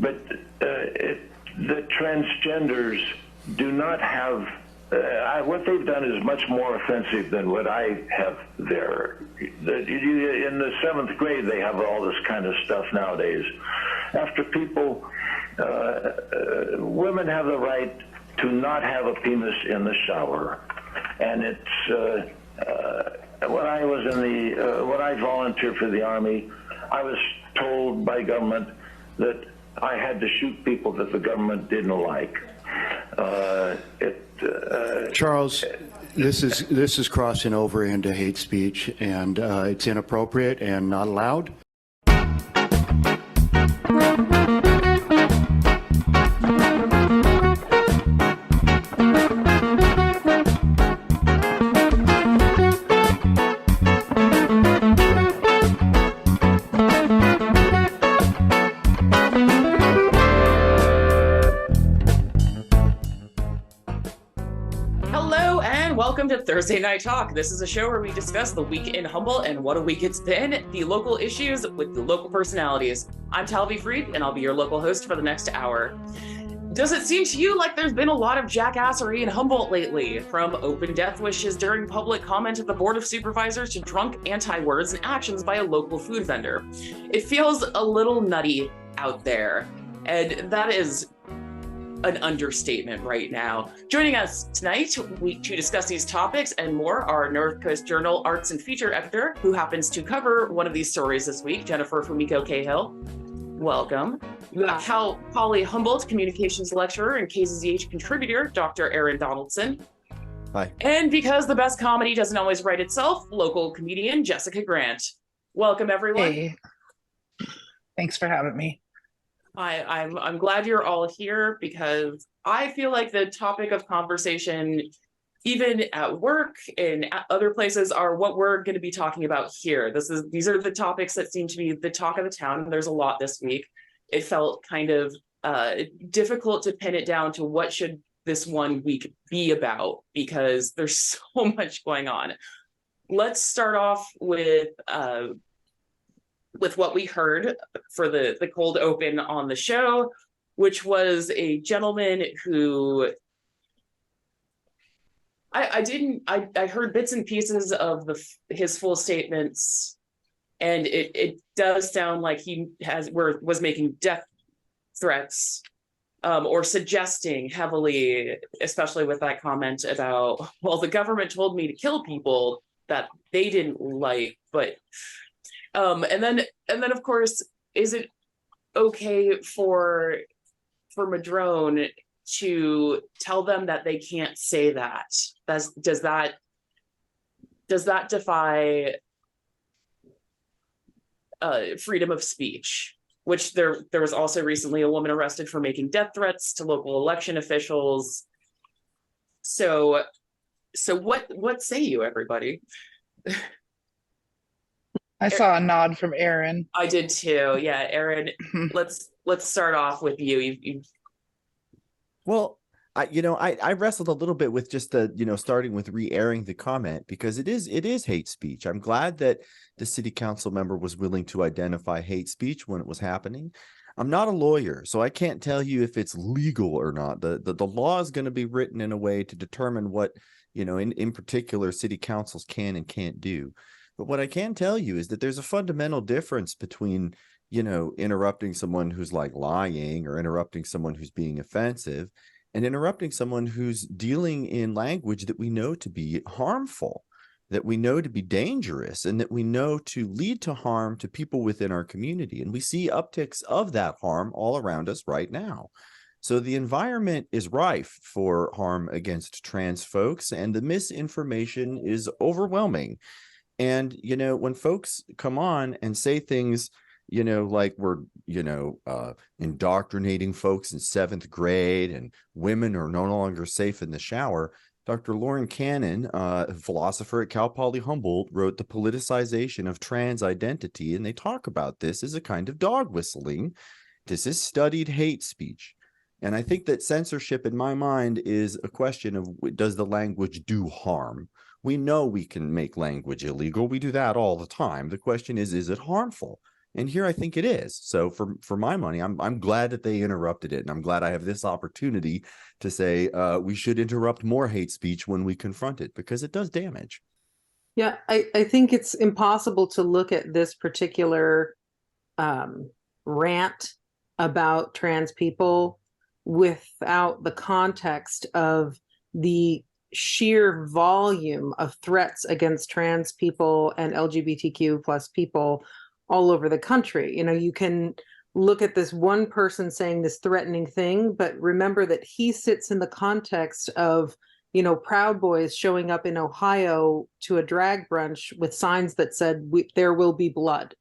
but the transgenders do not have, what they've done is much more offensive than what I have there. In the 7th grade, they have all this kind of stuff nowadays. After people, women have the right to not have a penis in the shower. And it's, when I was in the, when I volunteered for the Army, I was told by government that I had to shoot people that the government didn't like. Charles, this is crossing over into hate speech, and it's inappropriate and not allowed. Thursday Night Talk. This is a show where we discuss the week in Humboldt and what a week it's been, the local issues with the local personalities. I'm Talvi Freed, and I'll be your local host for the next hour. Does it seem to you like there's been a lot of jackassery in Humboldt lately? From open death wishes during public comment at the Board of Supervisors to drunk anti-words and actions by a local food vendor. It feels a little nutty out there, and that is an understatement right now. Joining us tonight to discuss these topics and more are NorthCoast Journal Arts and Feature Editor, who happens to cover one of these stories this week, Jennifer Fumiko Cahill. Welcome. You have Cal Poly Humboldt Communications Lecturer and KZZH contributor, Dr. Aaron Donaldson. Hi. And because the best comedy doesn't always write itself, local comedian Jessica Grant. Welcome, everyone. Hey. Thanks for having me. I'm glad you're all here because I feel like the topic of conversation, even at work and at other places, are what we're going to be talking about here. These are the topics that seem to be the talk of the town. There's a lot this week. It felt kind of difficult to pin it down to what should this one week be about because there's so much going on. Let's start off with what we heard for the cold open on the show, which was a gentleman who I heard bits and pieces of his full statements, and it does sound like he was making death threats or suggesting heavily, especially with that comment about, well, the government told me to kill people that they didn't like, but and then of course, is it okay for Madrone to tell them that they can't say that? Does that defy freedom of speech? Which there was also recently a woman arrested for making death threats to local election officials. So what say you, everybody? I saw a nod from Aaron. I did too. Yeah, Aaron, let's start off with you. Well, I wrestled a little bit with just starting with re-airing the comment because it is hate speech. I'm glad that the city council member was willing to identify hate speech when it was happening. I'm not a lawyer, so I can't tell you if it's legal or not. The law is going to be written in a way to determine what, in particular, city councils can and can't do. But what I can tell you is that there's a fundamental difference between, interrupting someone who's like lying or interrupting someone who's being offensive and interrupting someone who's dealing in language that we know to be harmful, that we know to be dangerous, and that we know to lead to harm to people within our community. And we see upticks of that harm all around us right now. So the environment is rife for harm against trans folks, and the misinformation is overwhelming. And, when folks come on and say things, like we're, indoctrinating folks in 7th grade and women are no longer safe in the shower, Dr. Lauren Cannon, a philosopher at Cal Poly Humboldt, wrote The Politicization of Trans Identity, and they talk about this as a kind of dog whistling. This is studied hate speech. And I think that censorship, in my mind, is a question of, does the language do harm? We know we can make language illegal. We do that all the time. The question is it harmful? And here I think it is. So for my money, I'm glad that they interrupted it. And I'm glad I have this opportunity to say we should interrupt more hate speech when we confront it, because it does damage. Yeah, I think it's impossible to look at this particular rant about trans people without the context of the sheer volume of threats against trans people and LGBTQ plus people all over the country. You know, you can look at this one person saying this threatening thing, but remember that he sits in the context of, you know, Proud Boys showing up in Ohio to a drag brunch with signs that said, there will be blood.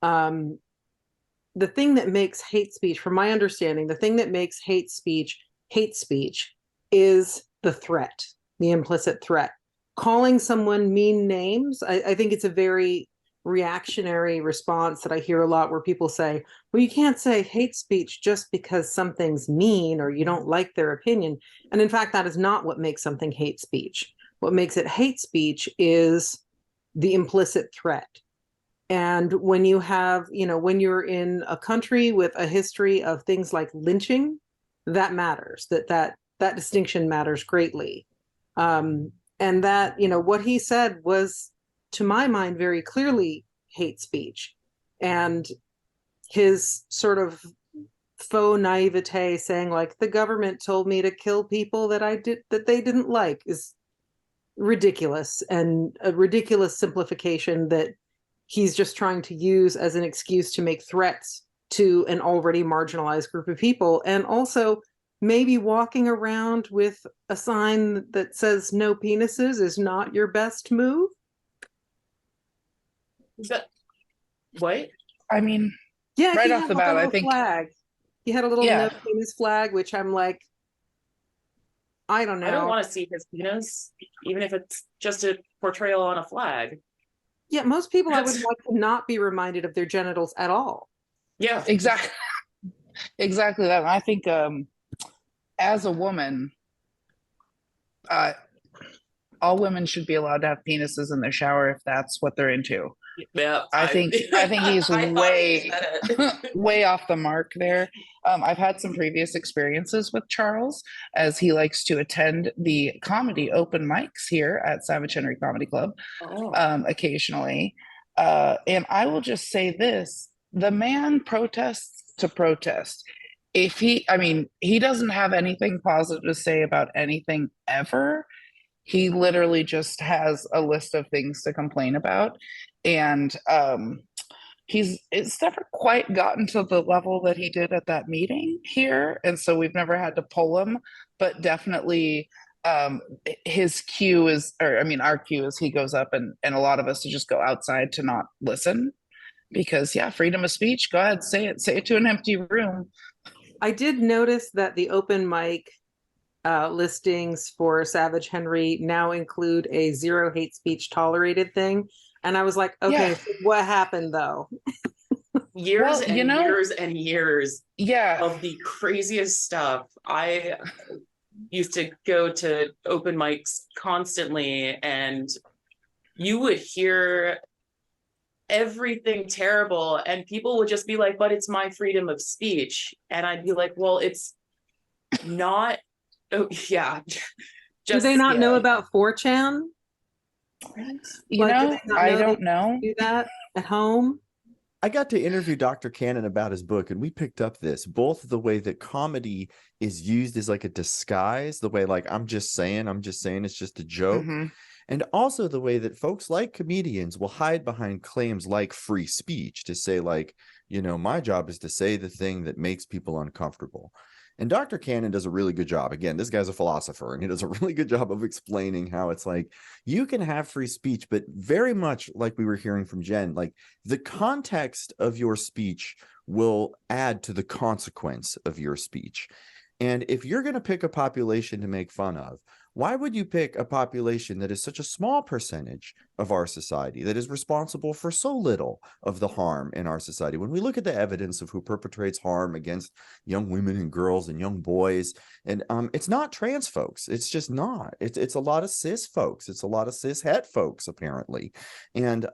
The thing that makes hate speech, from my understanding, the thing that makes hate speech is the threat, the implicit threat. Calling someone mean names, I think it's a very reactionary response that I hear a lot, where people say, well, you can't say hate speech just because something's mean or you don't like their opinion. And in fact, that is not what makes something hate speech. What makes it hate speech is the implicit threat. And when you have, you know, when you're in a country with a history of things like lynching, that matters, that distinction matters greatly. And that, you know, what he said was, to my mind, very clearly hate speech. And his sort of faux naivete saying, like, the government told me to kill people that they didn't like, is ridiculous, and a ridiculous simplification that he's just trying to use as an excuse to make threats to an already marginalized group of people. And also, maybe walking around with a sign that says no penises is not your best move. What? I mean, Yeah, right he off had the like bat, a I little think, flag. He had a little Yeah. no penis flag, which I'm like, I don't know. I don't want to see his penis, even if it's just a portrayal on a flag. Yeah, most people I would like to not be reminded of their genitals at all. Yeah. exactly that. And I think as a woman, all women should be allowed to have penises in their shower if that's what they're into. Yeah, I think he's way off the mark there. I've had some previous experiences with Charles, as he likes to attend the comedy open mics here at Savage Henry Comedy Club occasionally. And I will just say this: the man protests to protest. If he doesn't have anything positive to say about anything ever. He literally just has a list of things to complain about. And it's never quite gotten to the level that he did at that meeting here. And so we've never had to pull him, but definitely his cue is, our cue is, he goes up and a lot of us to just go outside to not listen, because freedom of speech. Go ahead, say it to an empty room. I did notice that the open mic listings for Savage Henry now include a zero hate speech tolerated thing. And I was like, okay, so what happened though? Years and years of the craziest stuff. I used to go to open mics constantly, and you would hear everything terrible, and people would just be like, but it's my freedom of speech. And I'd be like, well, it's not. Oh yeah. Do they not know about 4chan? I don't know. Do that at home? I got to interview Dr. Cannon about his book, and we picked up this, both the way that comedy is used as like a disguise, the way like I'm just saying it's just a joke. Mm-hmm. And also the way that folks like comedians will hide behind claims like free speech to say, like, you know, my job is to say the thing that makes people uncomfortable. And Dr. Cannon does a really good job. Again, this guy's a philosopher, and he does a really good job of explaining how it's like you can have free speech, but very much like we were hearing from Jen, like the context of your speech will add to the consequence of your speech. And if you're going to pick a population to make fun of, why would you pick a population that is such a small percentage of our society, that is responsible for so little of the harm in our society? When we look at the evidence of who perpetrates harm against young women and girls and young boys, and it's not trans folks. It's just not. It's a lot of cis folks. It's a lot of cis het folks, apparently. And,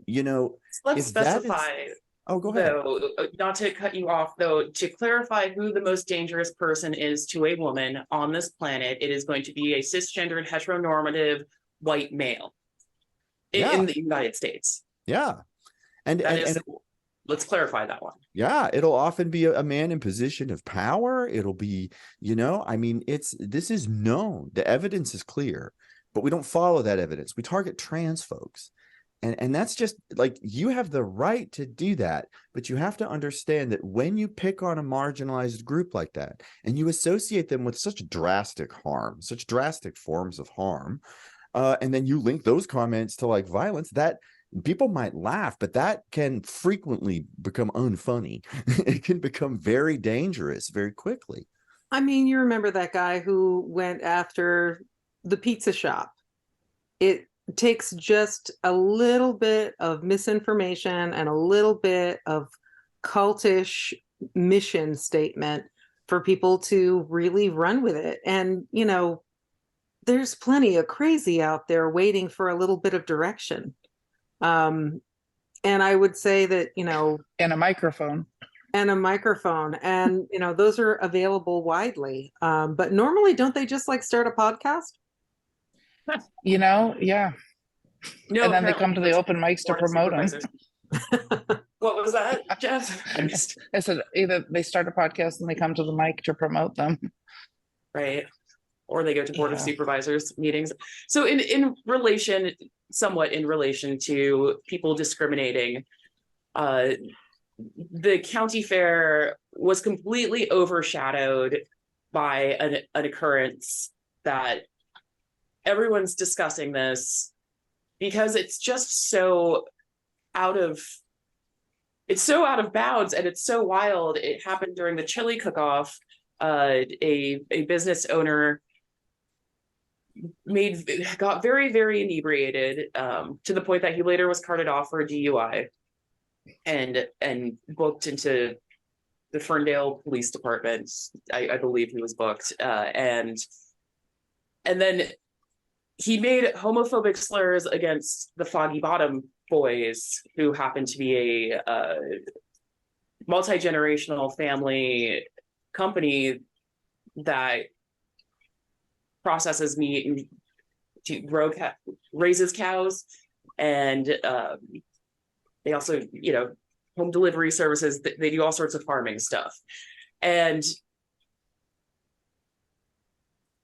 you know, let's specify Oh, go ahead. Though, not to cut you off, though, to clarify who the most dangerous person is to a woman on this planet, it is going to be a cisgendered, heteronormative white male Yeah. in the United States. Yeah. And let's clarify that one. Yeah, it'll often be a man in position of power. It'll be, I mean, this is known. The evidence is clear, but we don't follow that evidence. We target trans folks. And that's just like, you have the right to do that, but you have to understand that when you pick on a marginalized group like that, and you associate them with such drastic harm, such drastic forms of harm, and then you link those comments to like violence, that people might laugh, but that can frequently become unfunny. It can become very dangerous very quickly. I mean, you remember that guy who went after the pizza shop. It takes just a little bit of misinformation and a little bit of cultish mission statement for people to really run with it. And, there's plenty of crazy out there waiting for a little bit of direction. And I would say that, And a microphone. And those are available widely. But normally, don't they just like start a podcast? Yeah. No, and then they come to the open mics to promote them. What was that, Jeff? I said either they start a podcast and they come to the mic to promote them. Right. Or they go to Board of Supervisors meetings. So somewhat in relation to people discriminating, the county fair was completely overshadowed by an occurrence that everyone's discussing this because it's just so out of bounds and it's so wild. It happened during the chili cook-off. A business owner got very, very inebriated, to the point that he later was carted off for a DUI and booked into the Ferndale Police Department. I believe he was booked, and then he made homophobic slurs against the Foggy Bottom boys, who happened to be a multi-generational family company that processes meat and raises cows, and they also, home delivery services. They do all sorts of farming stuff, and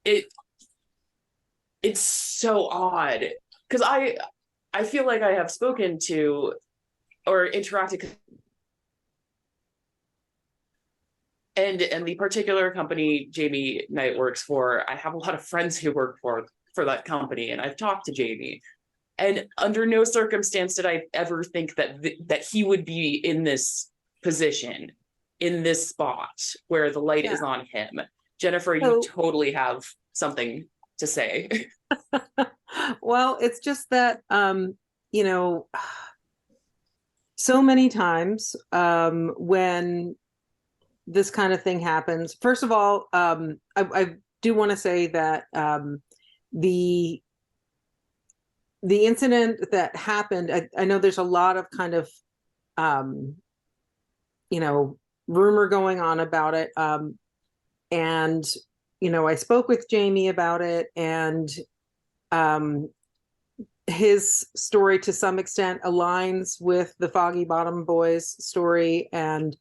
it's so odd because I feel like I have spoken to or interacted, and the particular company Jamie Knight works for, I have a lot of friends who work for that company, and I've talked to Jamie, and under no circumstance did I ever think that he would be in this position, in this spot where the light is on him. Jennifer, you totally have something to say. Well, it's just that, so many times when this kind of thing happens, first of all, I do want to say that the incident that happened, I know there's a lot of kind of, rumor going on about it. And, I spoke with Jamie about it, and his story to some extent aligns with the Foggy Bottom boys story. And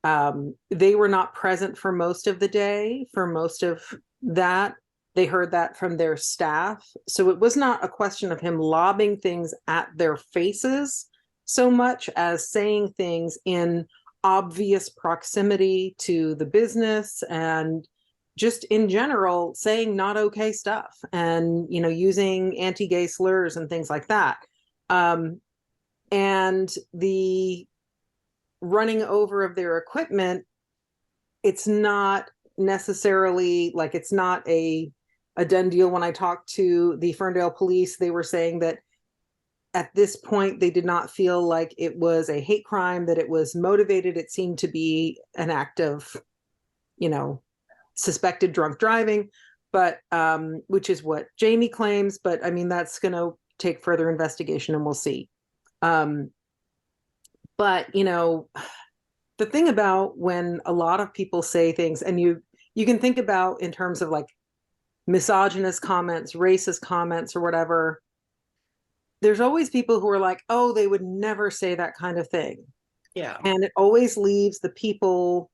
they were not present for most of the day, for most of that. They heard that from their staff. So it was not a question of him lobbing things at their faces so much as saying things in obvious proximity to the business, and just in general saying not okay stuff, and using anti-gay slurs and things like that. And the running over of their equipment, it's not necessarily like, it's not a done deal. When I talked to the Ferndale police, they were saying that at this point they did not feel like it was a hate crime, that it was motivated. It seemed to be an act of, suspected drunk driving, but which is what Jamie claims. But I mean, that's going to take further investigation, and we'll see. But But, you know, the thing about when a lot of people say things, and you can think about in terms of like misogynist comments, racist comments, or whatever, there's always people who are like, oh, they would never say that kind of thing. Yeah. And it always leaves the people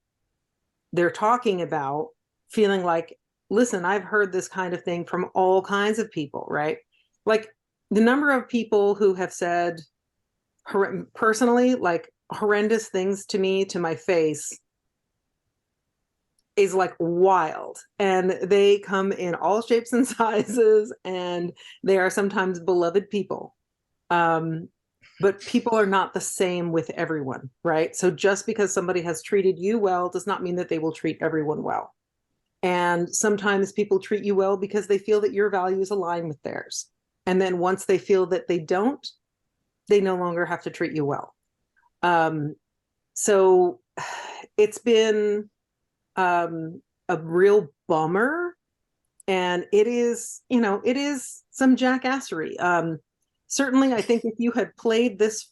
they're talking about feeling like, listen, I've heard this kind of thing from all kinds of people, right? Like the number of people who have said personally, like horrendous things to me, to my face, is like wild. And they come in all shapes and sizes, and they are sometimes beloved people. But people are not the same with everyone, right? So just because somebody has treated you well does not mean that they will treat everyone well. And sometimes people treat you well because they feel that your values align with theirs. And then once they feel that they don't, they no longer have to treat you well. So it's been a real bummer. And it is, you know, it is some jackassery. Certainly, I think if you had played this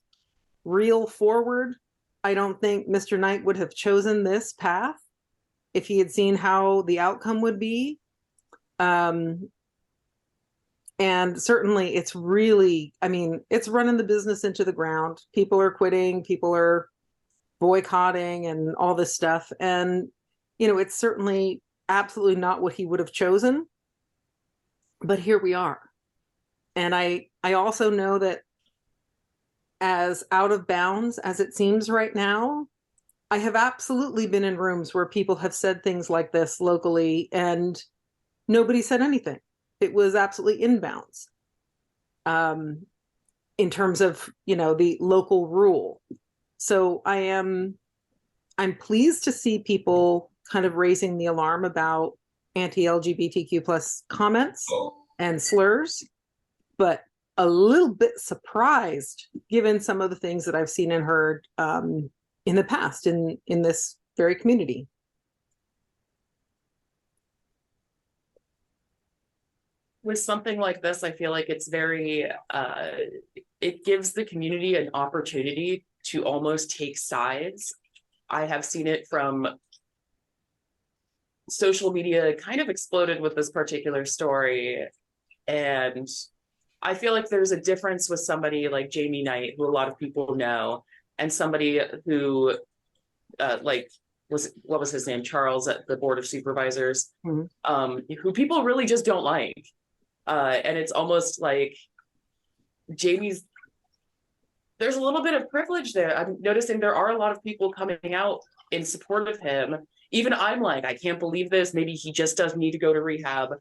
reel forward, I don't think Mr. Knight would have chosen this path if he had seen how the outcome would be. And certainly it's really, I mean, it's running the business into the ground. People are quitting, people are boycotting and all this stuff. And, you know, it's certainly absolutely not what he would have chosen. But here we are. And I also know that as out of bounds as it seems right now, I have absolutely been in rooms where people have said things like this locally and nobody said anything. It was absolutely in bounds in terms of, you know, the local rule. So I'm pleased to see people kind of raising the alarm about anti-LGBTQ plus comments and slurs, but a little bit surprised given some of the things that I've seen and heard in the past in this very community. With something like this, I feel like it's very, it gives the community an opportunity to almost take sides. I have seen it from social media kind of exploded with this particular story. And I feel like there's a difference with somebody like Jamie Knight, who a lot of people know, and somebody who like what was his name? Charles at the Board of Supervisors, who people really just don't like. And it's almost like there's a little bit of privilege there. I'm noticing there are a lot of people coming out in support of him. Even I'm like, I can't believe this. Maybe he just does need to go to rehab.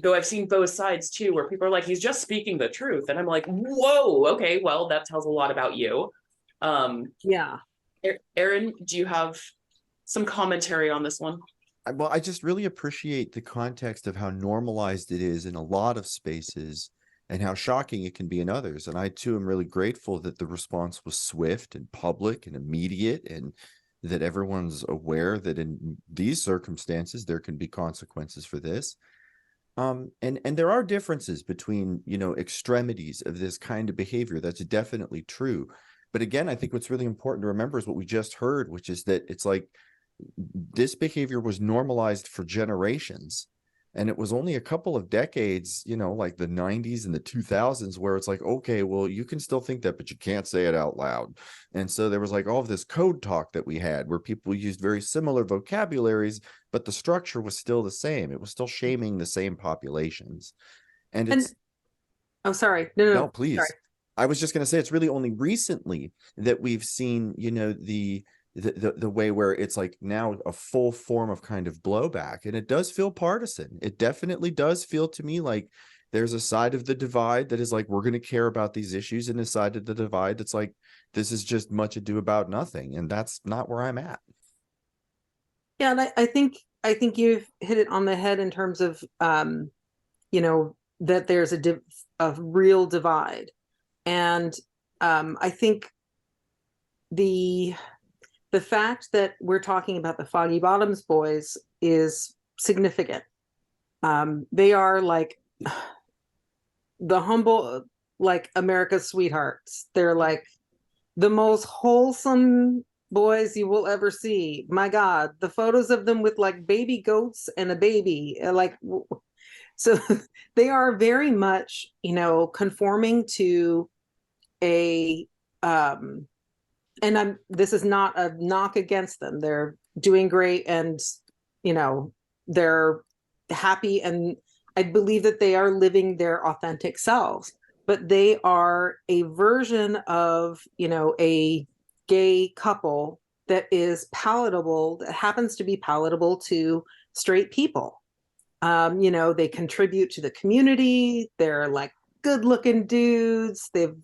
Though I've seen both sides too, where people are like, he's just speaking the truth. And I'm like, whoa, okay, well, that tells a lot about you. Yeah. Aaron, do you have some commentary on this one? Well, I just really appreciate the context of how normalized it is in a lot of spaces and how shocking it can be in others. And I too am really grateful that the response was swift and public and immediate, and that everyone's aware that in these circumstances there can be consequences for this. And there are differences between, you know, extremities of this kind of behavior. That's definitely true. But again, I think what's really important to remember is what we just heard, which is that it's like this behavior was normalized for generations. And it was only a couple of decades, you know, like the 90s and the 2000s, where it's like, okay, well, you can still think that, but you can't say it out loud. And so there was like all of this code talk that we had where people used very similar vocabularies, but the structure was still the same. It was still shaming the same populations. And it's... Oh, sorry. No, please. Sorry. I was just going to say, it's really only recently that we've seen, you know, the way where it's like now a full form of kind of blowback, and it does feel partisan. It definitely does feel to me like there's a side of the divide that is like, we're going to care about these issues, and a side of the divide that's like, this is just much ado about nothing. And that's not where I'm at. Yeah. And I think you've hit it on the head in terms of, you know, that there's a real divide. And I think the fact that we're talking about the Foggy Bottoms boys is significant. They are like the Humboldt, like America's sweethearts. They're like the most wholesome boys you will ever see. My God, the photos of them with like baby goats and a baby, so they are very much, conforming to a, this is not a knock against them. They're doing great, and, they're happy, and I believe that they are living their authentic selves, but they are a version of, a gay couple that is palatable, that happens to be palatable to straight people. They contribute to the community. They're like good looking dudes. They've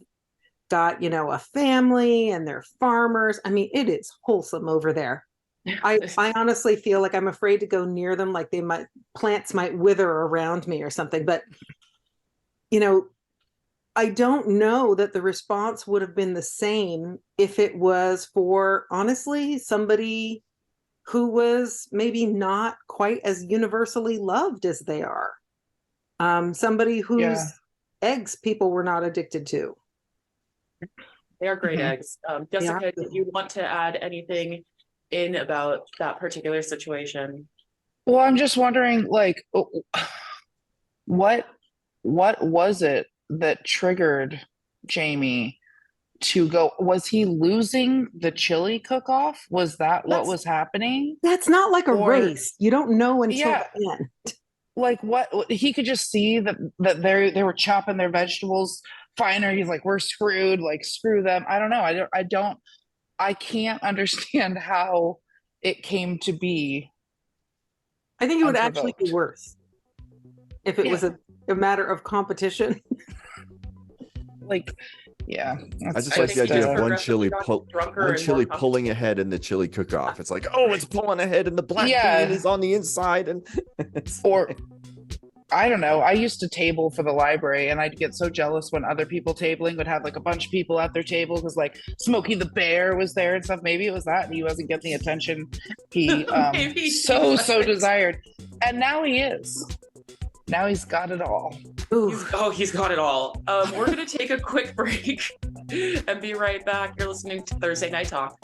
got, a family, and they're farmers. I mean, it is wholesome over there. I honestly feel like I'm afraid to go near them, like plants might wither around me or something. But, I don't know that the response would have been the same if it was for, honestly, somebody who was maybe not quite as universally loved as they are. Somebody whose eggs people were not addicted to. They are great eggs. Jessica, did you want to add anything in about that particular situation? Well, I'm just wondering, like, what was it that triggered Jamie to go? Was he losing the chili cook-off? Was that what was happening? That's not like a race. You don't know until the end. Like, what he could just see that they were chopping their vegetables finer. He's like, we're screwed, like, screw them. I don't know. I can't understand how it came to be. I think it would actually be worse if it was a matter of competition. Like, yeah. I just like the idea of one chili pulling ahead in the chili cook-off. It's like, oh, it's pulling ahead, and the black bean is on the inside, and or I don't know. I used to table for the library, and I'd get so jealous when other people tabling would have like a bunch of people at their table, because like Smokey the Bear was there and stuff. Maybe it was that, and he wasn't getting the attention he so desired, and now he is. Now he's got it all. He's got it all. We're going to take a quick break and be right back. You're listening to Thursday Night Talk.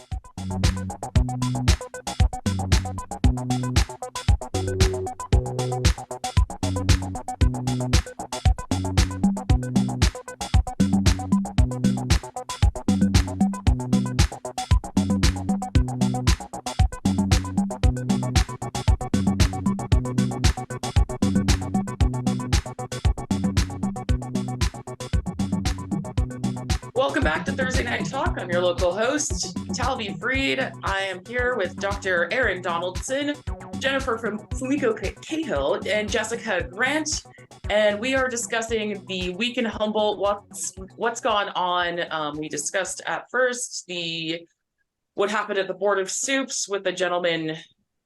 Welcome back to Thursday Night Talk. I'm your local host, Talvi Freed. I am here with Dr. Aaron Donaldson, Jennifer from Fumiko Cahill, and Jessica Grant. And we are discussing the week in Humboldt, what's gone on. We discussed at first what happened at the Board of Soups with the gentleman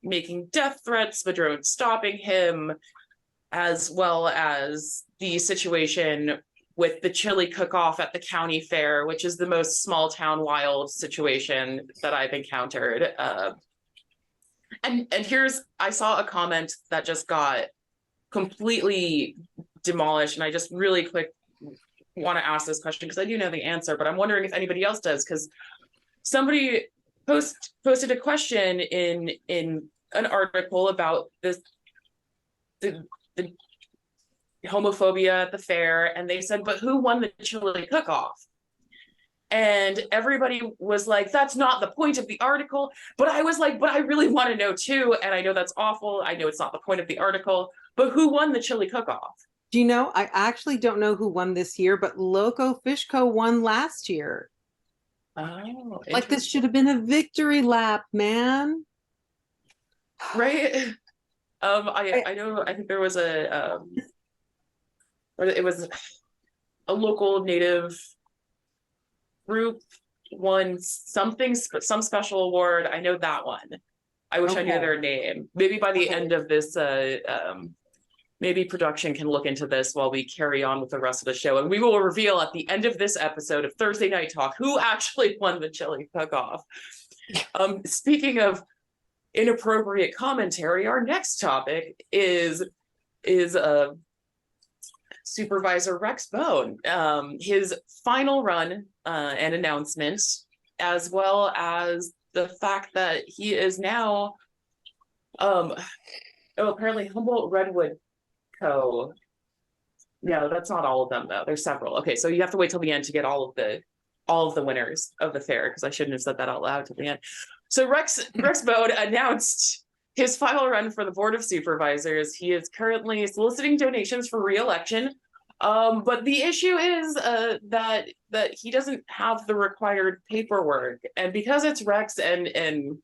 making death threats, the drone stopping him, as well as the situation with the chili cook-off at the county fair, which is the most small town wild situation that I've encountered. And I saw a comment that just got completely demolished, and I just really quick want to ask this question because I do know the answer, but I'm wondering if anybody else does, because somebody posted a question in an article about the homophobia at the fair, and they said, but who won the chili cook-off? And everybody was like, that's not the point of the article. But I was like, but I really want to know too, and I know that's awful, I know it's not the point of the article, but who won the chili cook-off? Do you know, I actually don't know who won this year, but Loco Fish Co. won last year. Oh, like this should have been a victory lap, man. Right? I know, I think there was it was a local native group won something, some special award. I know that one. I wish I knew their name. Maybe by the end of this, maybe production can look into this while we carry on with the rest of the show. And we will reveal at the end of this episode of Thursday Night Talk who actually won the chili cook-off. Speaking of inappropriate commentary, our next topic is Supervisor Rex Bone. His final run and announcement as well as the fact that he is now, apparently Humboldt Redwood Co. No, that's not all of them though. There's several. Okay, so you have to wait till the end to get all of the winners of the fair, because I shouldn't have said that out loud till the end. So Rex Bode announced his final run for the Board of Supervisors. He is currently soliciting donations for re-election. But the issue is that he doesn't have the required paperwork, and because it's Rex and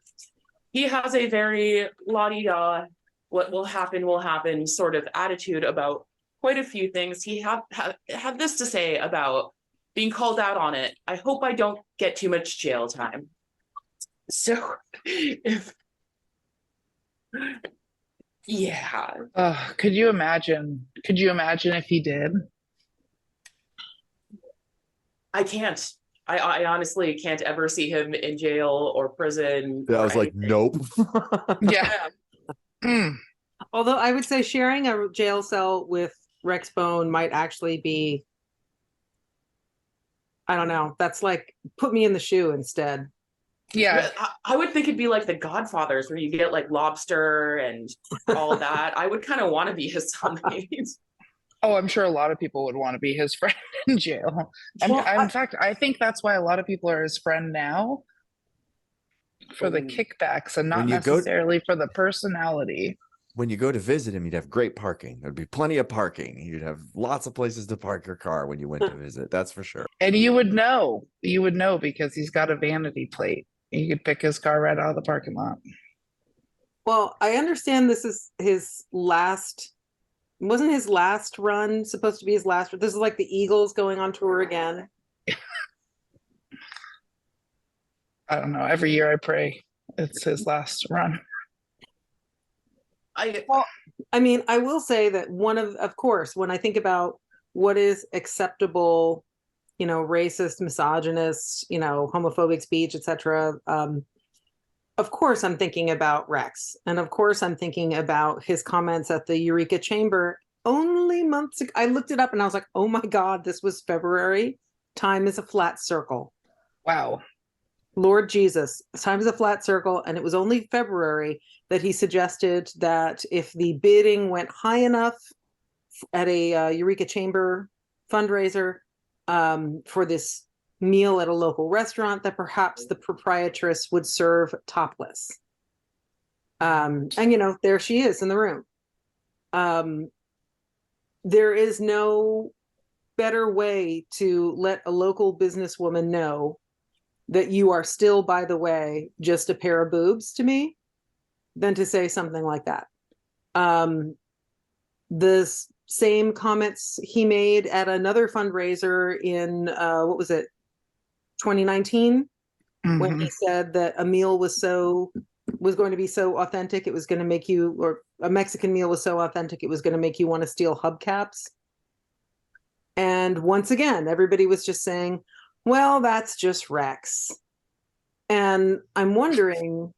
he has a very la-di-da, what will happen sort of attitude about quite a few things. He had this to say about being called out on it. I hope I don't get too much jail time. So if yeah. Could you imagine if he did? I can't. I honestly can't ever see him in jail or prison. I was like, nope. Yeah. Although I would say sharing a jail cell with Rex Bone might actually be, I don't know, that's like, put me in the shoe instead. Yeah. I would think it'd be like the Godfathers, where you get like lobster and all that. I would kind of want to be his cellmate. Oh, I'm sure a lot of people would want to be his friend in jail. In fact, I think that's why a lot of people are his friend now, for the kickbacks and not necessarily for the personality. When you go to visit him, you'd have great parking. There'd be plenty of parking. You'd have lots of places to park your car when you went to visit. That's for sure. And you would know because he's got a vanity plate. You could pick his car right out of the parking lot. Well, I understand this is his last, wasn't his last run supposed to be his last? This is like the Eagles going on tour again. I don't know. Every year I pray it's his last run. I mean, I will say that of course, when I think about what is acceptable, racist, misogynist, homophobic speech, etc. Of course, I'm thinking about Rex, and of course, I'm thinking about his comments at the Eureka Chamber only months ago. I looked it up, and I was like, "Oh my God, this was February. Time is a flat circle." Wow. Lord Jesus, time is a flat circle, and it was only February that he suggested that if the bidding went high enough at a Eureka Chamber fundraiser for this meal at a local restaurant, that perhaps the proprietress would serve topless. And there she is in the room. There is no better way to let a local businesswoman know that you are still, by the way, just a pair of boobs to me, than to say something like that. The same comments he made at another fundraiser in, 2019, when he said that a meal was going to be so authentic, it was going to make you, or a Mexican meal was so authentic, it was going to make you want to steal hubcaps. And once again, everybody was just saying, well, that's just Rex. And I'm wondering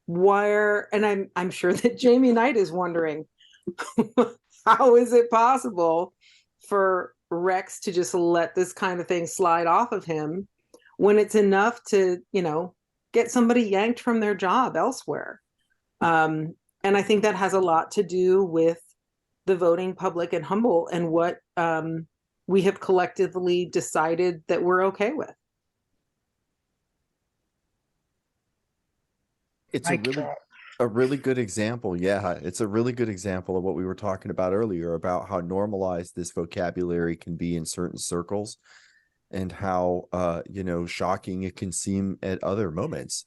where, and I'm sure that Jamie Knight is wondering, how is it possible for Rex to just let this kind of thing slide off of him when it's enough to, get somebody yanked from their job elsewhere? And I think that has a lot to do with the voting public in Humboldt and what we have collectively decided that we're okay with. It's a really good example. Yeah, it's a really good example of what we were talking about earlier about how normalized this vocabulary can be in certain circles and how, shocking it can seem at other moments.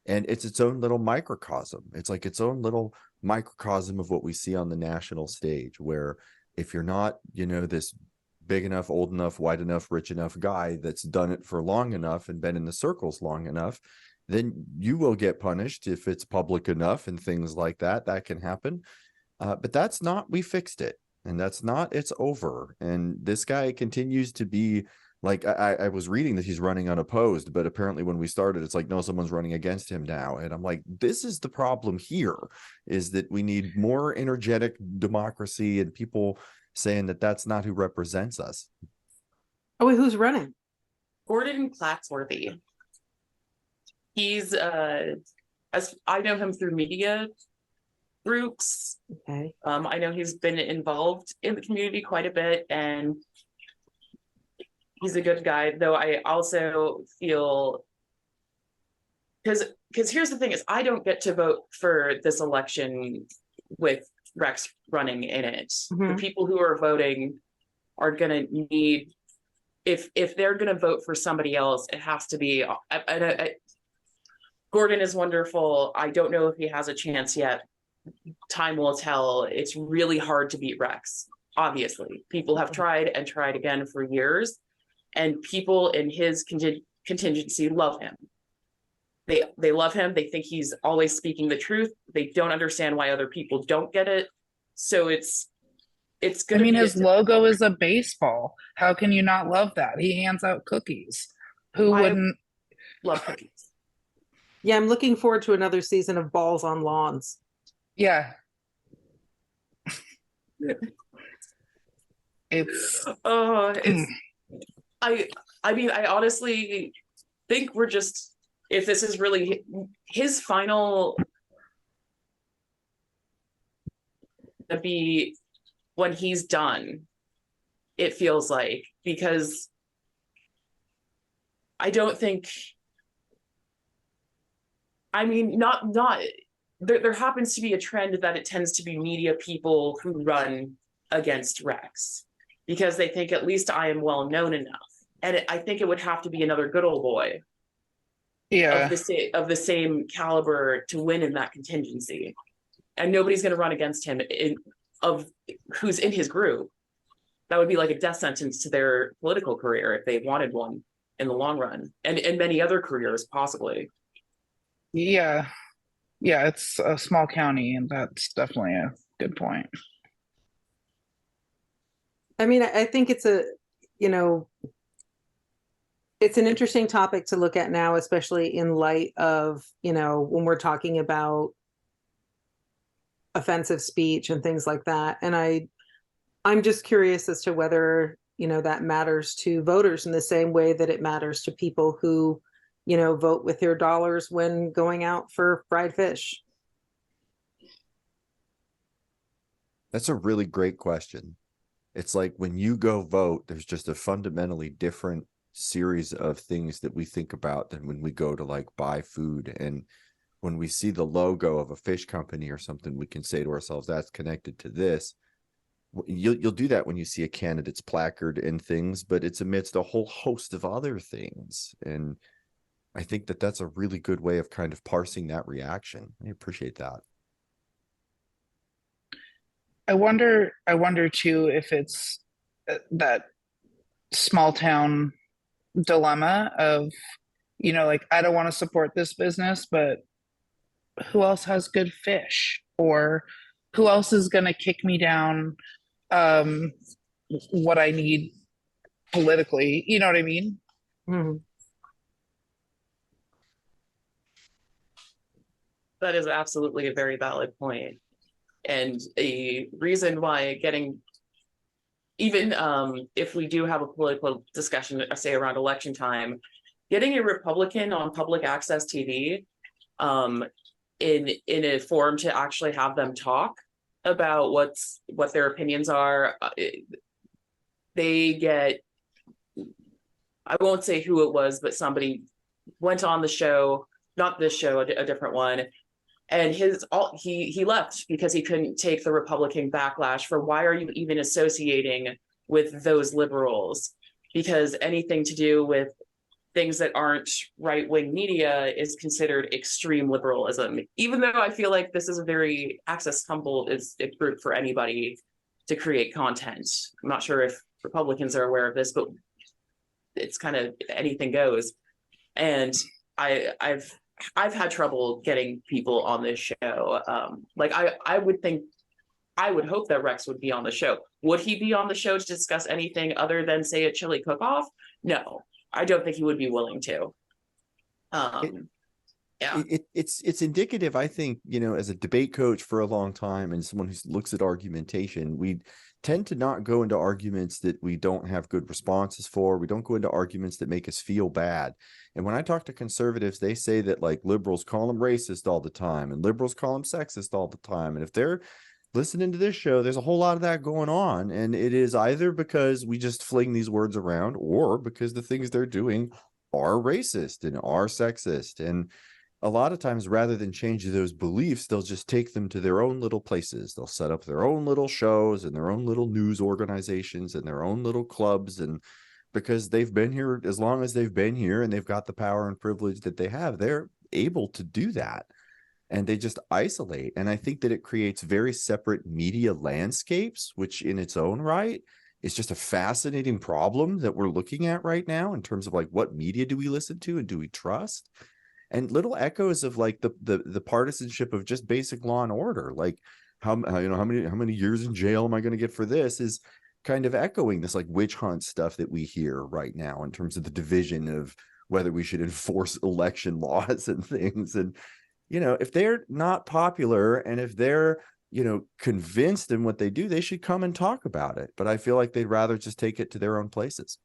And it's its own little microcosm. It's like its own little microcosm of what we see on the national stage, where if you're not, this big enough, old enough, white enough, rich enough guy that's done it for long enough and been in the circles long enough, then you will get punished if it's public enough and things like that. That can happen. But that's not, we fixed it. And that's not, it's over. And this guy continues to be like, I was reading that he's running unopposed, but apparently when we started, it's like, no, someone's running against him now. And I'm like, this is the problem here, is that we need more energetic democracy and people saying that that's not who represents us. Oh, wait, who's running? Gordon Platsworthy. He's as I know him through media groups. Okay. I know he's been involved in the community quite a bit, and he's a good guy. Though I also feel, because here's the thing is, I don't get to vote for this election with Rex running in it. The people who are voting are gonna need, if they're gonna vote for somebody else, it has to be. Gordon is wonderful. I don't know if he has a chance yet. Time will tell. It's really hard to beat Rex. Obviously, people have tried and tried again for years, and people in his contingency love him. They love him. They think he's always speaking the truth. They don't understand why other people don't get it. So it's good. I mean, his logo is a baseball. How can you not love that? He hands out cookies. Who wouldn't love cookies? Yeah, I'm looking forward to another season of Balls on Lawns. Yeah. It's I mean, I honestly think we're just, if this is really his final, to be when he's done, it feels like, because I don't think, I mean, not there happens to be a trend that it tends to be media people who run against Rex because they think at least I am well known enough. And I think it would have to be another good old boy of the same caliber to win in that contingency. And nobody's going to run against him who's in his group. That would be like a death sentence to their political career if they wanted one in the long run, and many other careers possibly. Yeah, it's a small county, and that's definitely a good point. I mean, I think it's it's an interesting topic to look at now, especially in light of, when we're talking about offensive speech and things like that. And I'm just curious as to whether, that matters to voters in the same way that it matters to people who, vote with their dollars when going out for fried fish. That's a really great question. It's like when you go vote, there's just a fundamentally different series of things that we think about than when we go to like buy food. And when we see the logo of a fish company or something, we can say to ourselves, that's connected to this. You'll do that when you see a candidate's placard and things, but it's amidst a whole host of other things. And I think that that's a really good way of kind of parsing that reaction. I appreciate that. I wonder too if it's that small town dilemma of, like, I don't want to support this business, but who else has good fish, or who else is going to kick me down what I need politically? You know what I mean? Mm-hmm. That is absolutely a very valid point. And a reason why even if we do have a political discussion, say around election time, getting a Republican on public access TV in a forum to actually have them talk about what their opinions are, they get, I won't say who it was, but somebody went on the show, not this show, a different one, and he left because he couldn't take the Republican backlash for, why are you even associating with those liberals? Because anything to do with things that aren't right-wing media is considered extreme liberalism, even though I feel like this is a very Humboldt is a group for anybody to create content. I'm not sure if Republicans are aware of this, but it's kind of anything goes. And I've had trouble getting people on this show. I would hope that Rex would be on the show. Would he be on the show to discuss anything other than, say, a chili cook-off? No, I don't think he would be willing to. Yeah. It's indicative, I think, as a debate coach for a long time and someone who looks at argumentation, we tend to not go into arguments that we don't have good responses for. We don't go into arguments that make us feel bad. And when I talk to conservatives, they say that like liberals call them racist all the time and liberals call them sexist all the time. And if they're listening to this show, there's a whole lot of that going on. And it is either because we just fling these words around or because the things they're doing are racist and are sexist. And a lot of times, rather than change those beliefs, they'll just take them to their own little places. They'll set up their own little shows and their own little news organizations and their own little clubs. And because they've been here as long as they've been here and they've got the power and privilege that they have, they're able to do that. And they just isolate. And I think that it creates very separate media landscapes, which in its own right is just a fascinating problem that we're looking at right now in terms of like, what media do we listen to and do we trust? And little echoes of like the partisanship of just basic law and order, like how many years in jail am I going to get for this, is kind of echoing this like witch hunt stuff that we hear right now in terms of the division of whether we should enforce election laws and things. And if they're not popular and if they're convinced in what they do, they should come and talk about it. But I feel like they'd rather just take it to their own places.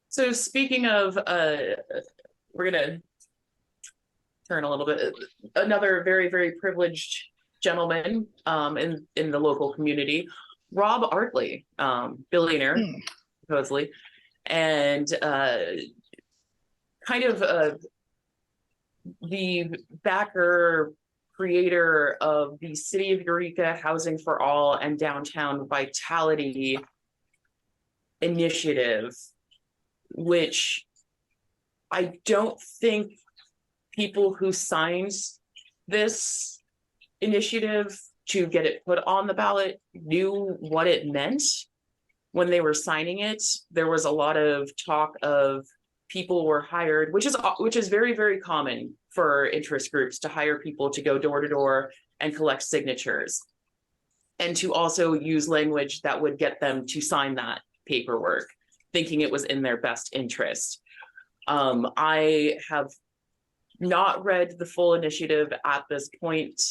So speaking of we're going to turn a little bit. Another very, very privileged gentleman in the local community, Rob Artley, billionaire, supposedly, and kind of the backer, creator of the City of Eureka Housing for All and Downtown Vitality initiative, which I don't think people who signed this initiative to get it put on the ballot knew what it meant when they were signing it. There was a lot of talk of people were hired, which is very, very common for interest groups to hire people to go door to door and collect signatures, and to also use language that would get them to sign that paperwork, thinking it was in their best interest. I have not read the full initiative at this point,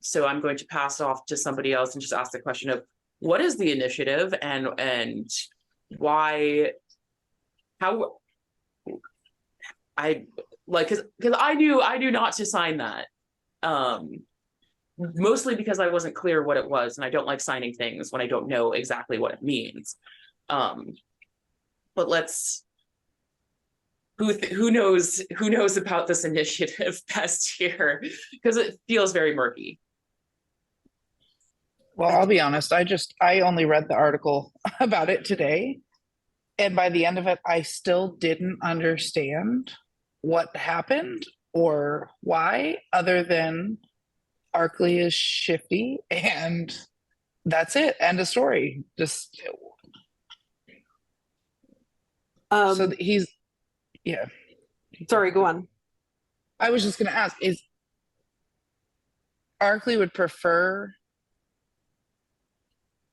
so I'm going to pass off to somebody else and just ask the question of what is the initiative and why, how I like, because I do not to sign that, mostly because I wasn't clear what it was, and I don't like signing things when I don't know exactly what it means. But let's. Who knows about this initiative best here, because it feels very murky. Well, I'll be honest, I only read the article about it today, and by the end of it I still didn't understand what happened or why, other than Arkley is shifty and that's it, end of story. Just so he's yeah. Sorry, go on. I was just going to ask, is Arkley would prefer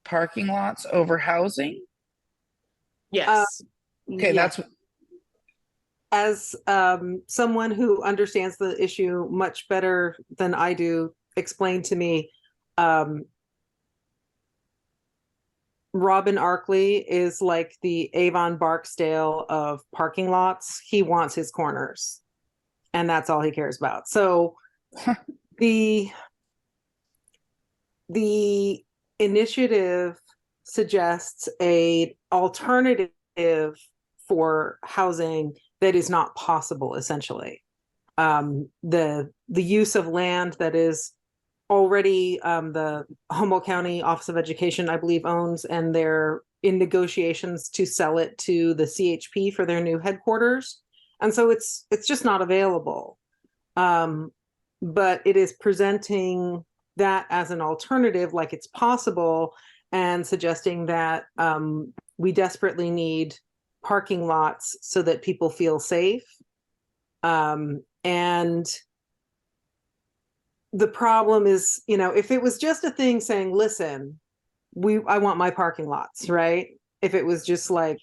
parking lots over housing? Yes. Okay, yeah. that's As someone who understands the issue much better than I do, explain to me, Robin Arkley is like the Avon Barksdale of parking lots. He wants his corners, and that's all he cares about. So the initiative suggests a alternative for housing that is not possible, essentially. The use of land that is already the Humboldt County Office of Education, I believe, owns, and they're in negotiations to sell it to the CHP for their new headquarters. And so it's just not available. But it is presenting that as an alternative, like it's possible, and suggesting that we desperately need parking lots so that people feel safe. And the problem is, if it was just a thing saying, listen, I want my parking lots, right? If it was just like,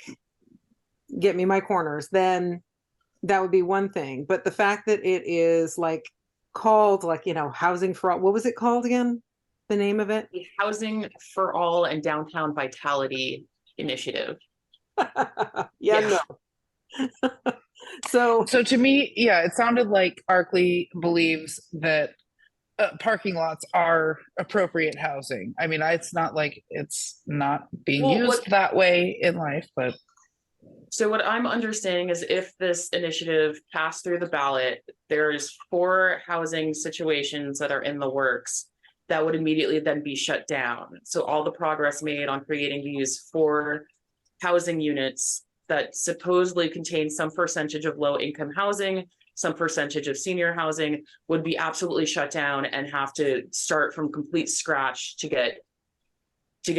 get me my corners, then that would be one thing. But the fact that it is like called like, housing for all, what was it called again? The name of it? The Housing for All and Downtown Vitality Initiative. Yeah, no. So to me, yeah, it sounded like Arkley believes that parking lots are appropriate housing. I mean, it's not like it's not being used that way in life, but. So what I'm understanding is if this initiative passed through the ballot, there's 4 housing situations that are in the works that would immediately then be shut down. So all the progress made on creating these 4 housing units that supposedly contain some percentage of low income housing, some percentage of senior housing, would be absolutely shut down and have to start from complete scratch to get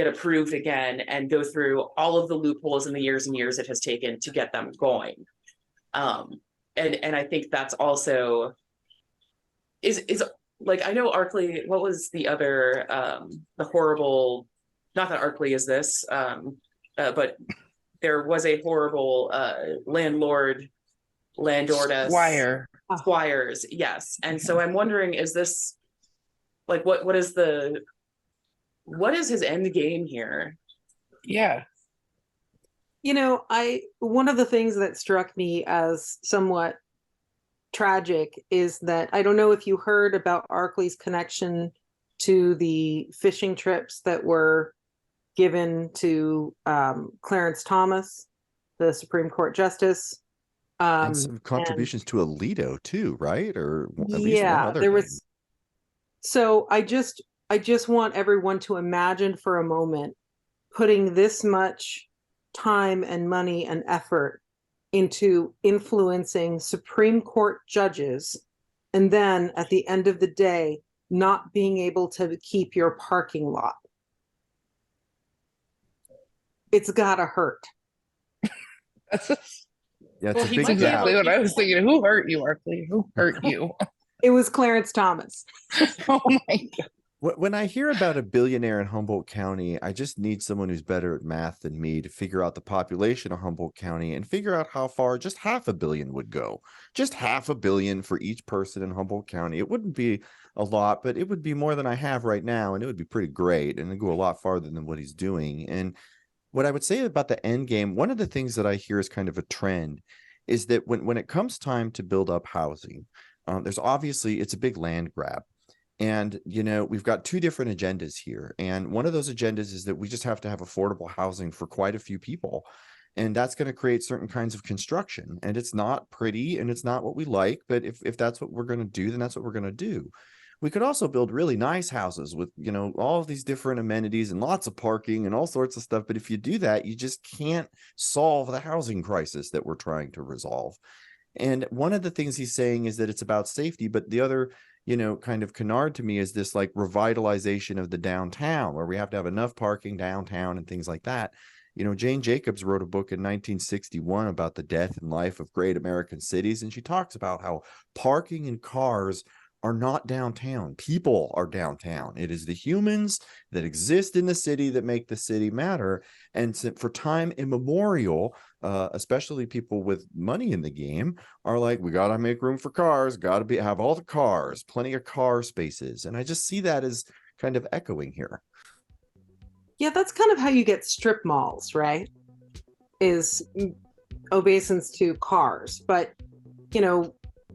approved again and go through all of the loopholes in the years and years it has taken to get them going. And I think that's also is like, I know Arkley, what was the other the horrible, not that Arkley is this, but there was a horrible landlordess squires, yes. And so I'm wondering, is this like what is his end game here? Yeah. One of the things that struck me as somewhat tragic is that I don't know if you heard about Arkley's connection to the fishing trips that were given to Clarence Thomas, the Supreme Court Justice. And some contributions to Alito too, right? Or at least yeah, one other there thing. was. So I just want everyone to imagine for a moment putting this much time and money and effort into influencing Supreme Court judges, and then at the end of the day, not being able to keep your parking lot. It's gotta hurt. Yeah, it's exactly what I was thinking. Who hurt you, Arkley? Who hurt you? It was Clarence Thomas. Oh my God. When I hear about a billionaire in Humboldt County, I just need someone who's better at math than me to figure out the population of Humboldt County and figure out how far just $500 million would go. Just $500 million for each person in Humboldt County. It wouldn't be a lot, but it would be more than I have right now, and it would be pretty great, and it'd go a lot farther than what he's doing. And what I would say about the end game, one of the things that I hear is kind of a trend, is that when it comes time to build up housing, there's obviously, it's a big land grab. And, we've got 2 different agendas here. And one of those agendas is that we just have to have affordable housing for quite a few people. And that's going to create certain kinds of construction. And it's not pretty and it's not what we like. But if that's what we're going to do, then that's what we're going to do. We could also build really nice houses with, all of these different amenities and lots of parking and all sorts of stuff. But if you do that, you just can't solve the housing crisis that we're trying to resolve. And one of the things he's saying is that it's about safety, but the other kind of canard to me is this like revitalization of the downtown, where we have to have enough parking downtown and things like that. Jane Jacobs wrote a book in 1961 about the death and life of great American cities. And she talks about how parking and cars are not downtown. People are downtown. It is the humans that exist in the city that make the city matter. And so for time immemorial, especially people with money in the game are like, we got to make room for cars, got to have all the cars, plenty of car spaces. And I just see that as kind of echoing here. Yeah, that's kind of how you get strip malls, right? Is obeisance to cars. But,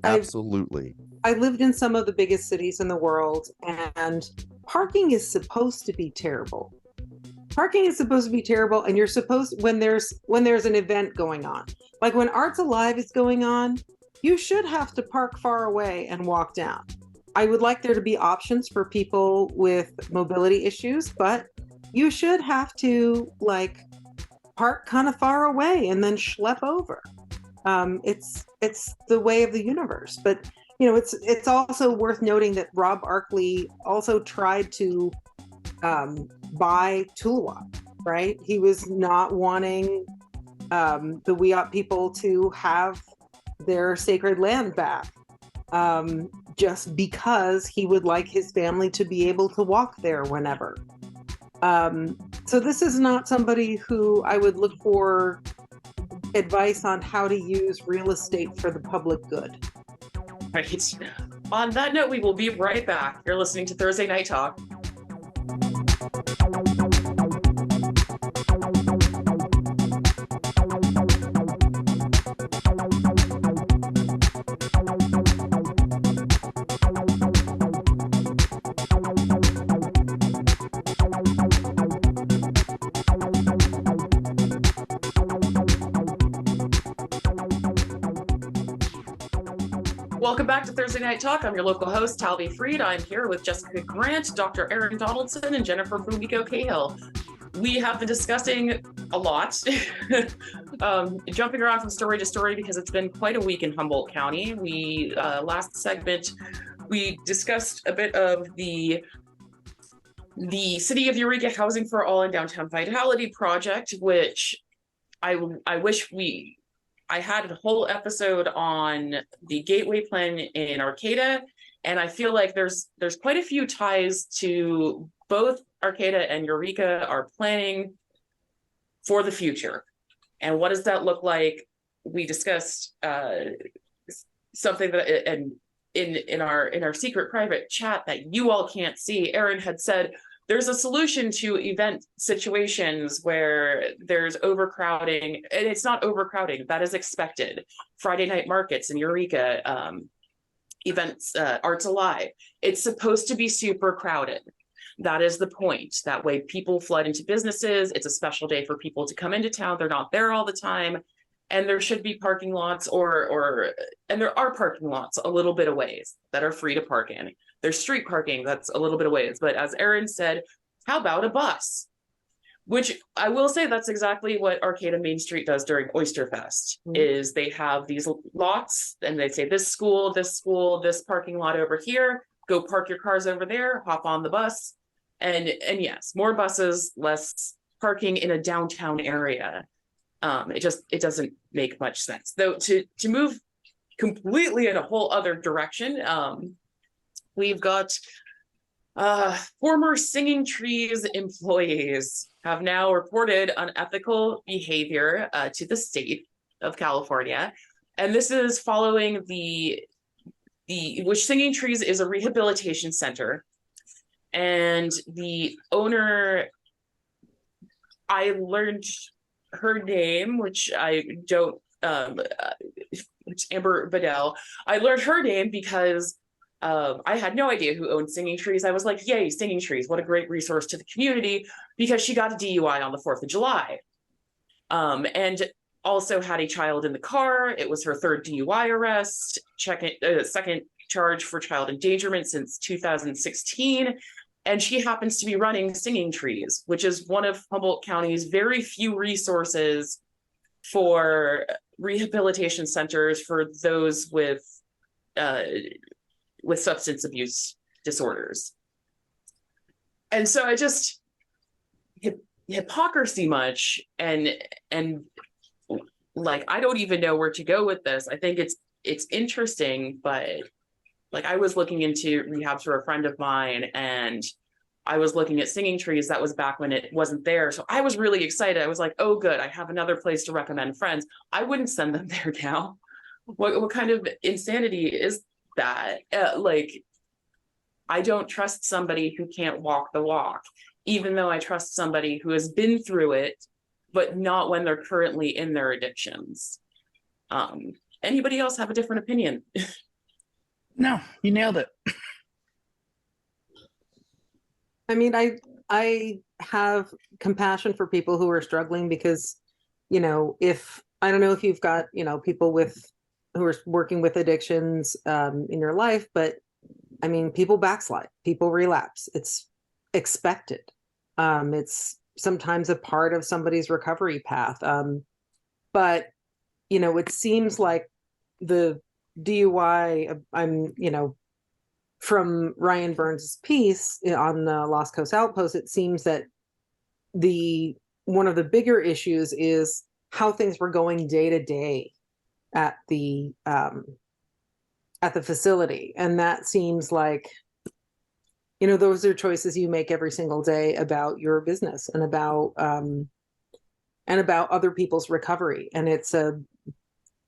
absolutely. I lived in some of the biggest cities in the world, and parking is supposed to be terrible. Parking is supposed to be terrible, and you're supposed, when there's an event going on, like when Arts Alive is going on, you should have to park far away and walk down. I would like there to be options for people with mobility issues, but you should have to park kind of far away and then schlep over. It's the way of the universe, but it's also worth noting that Rob Arkley also tried to buy Tuluwap, right? He was not wanting the Wiyot people to have their sacred land back, just because he would like his family to be able to walk there whenever. So this is not somebody who I would look for advice on how to use real estate for the public good. Right. On that note, we will be right back. You're listening to Thursday Night Talk. Welcome back to Thursday Night Talk. I'm your local host, Talvi Freed. I'm here with Jessica Grant, Dr. Aaron Donaldson, and Jennifer Fumiko Cahill. We have been discussing a lot, jumping around from story to story because it's been quite a week in Humboldt County. We, last segment, we discussed a bit of the City of Eureka Housing for All and Downtown Vitality project, which I wish I had a whole episode on the Gateway Plan in Arcata, and I feel like there's quite a few ties to both Arcata and Eureka are planning for the future. And what does that look like? We discussed something that and in our secret private chat that you all can't see. Aaron had said there's a solution to event situations where there's overcrowding, and it's not overcrowding, that is expected. Friday night markets in Eureka, events, Arts Alive, it's supposed to be super crowded. That is the point. That way people flood into businesses. It's a special day for people to come into town. They're not there all the time. And there should be parking lots and there are parking lots a little bit of ways that are free to park in. There's street parking that's a little bit of ways. But as Aaron said, how about a bus? Which I will say that's exactly what Arcata Main Street does during Oyster Fest, is they have these lots and they say this school, this parking lot over here, go park your cars over there, hop on the bus. And yes, more buses, less parking in a downtown area. It doesn't make much sense. Though to move completely in a whole other direction, we've got former Singing Trees employees have now reported unethical behavior to the state of California. And this is following which Singing Trees is a rehabilitation center. And the owner, I learned her name, which I don't, it's Amber Bedell. I learned her name because I had no idea who owned Singing Trees. I was like, yay, Singing Trees, what a great resource to the community, because she got a DUI on the 4th of July. And also had a child in the car. It was her third DUI arrest, second charge for child endangerment since 2016. And she happens to be running Singing Trees, which is one of Humboldt County's very few resources for rehabilitation centers for those with substance abuse disorders. And so I just hypocrisy much, and like I don't even know where to go with this. I think it's interesting, but like I was looking into rehabs for a friend of mine, and I was looking at Singing Trees. That was back when it wasn't there. So I was really excited. I was like, oh, good. I have another place to recommend friends. I wouldn't send them there now. What kind of insanity is that? Like, I don't trust somebody who can't walk the walk, even though I trust somebody who has been through it, but not when they're currently in their addictions. Anybody else have a different opinion? No, you nailed it. I mean, I have compassion for people who are struggling because, you know, I don't know if you've got, you know, people who are working with addictions in your life, but I mean, people backslide, people relapse. It's expected. It's sometimes a part of somebody's recovery path. But, you know, it seems like the DUI, from Ryan Burns' piece on the Lost Coast Outpost, it seems that one of the bigger issues is how things were going day to day at the facility. And that seems like, you know, those are choices you make every single day about your business and about and about other people's recovery. And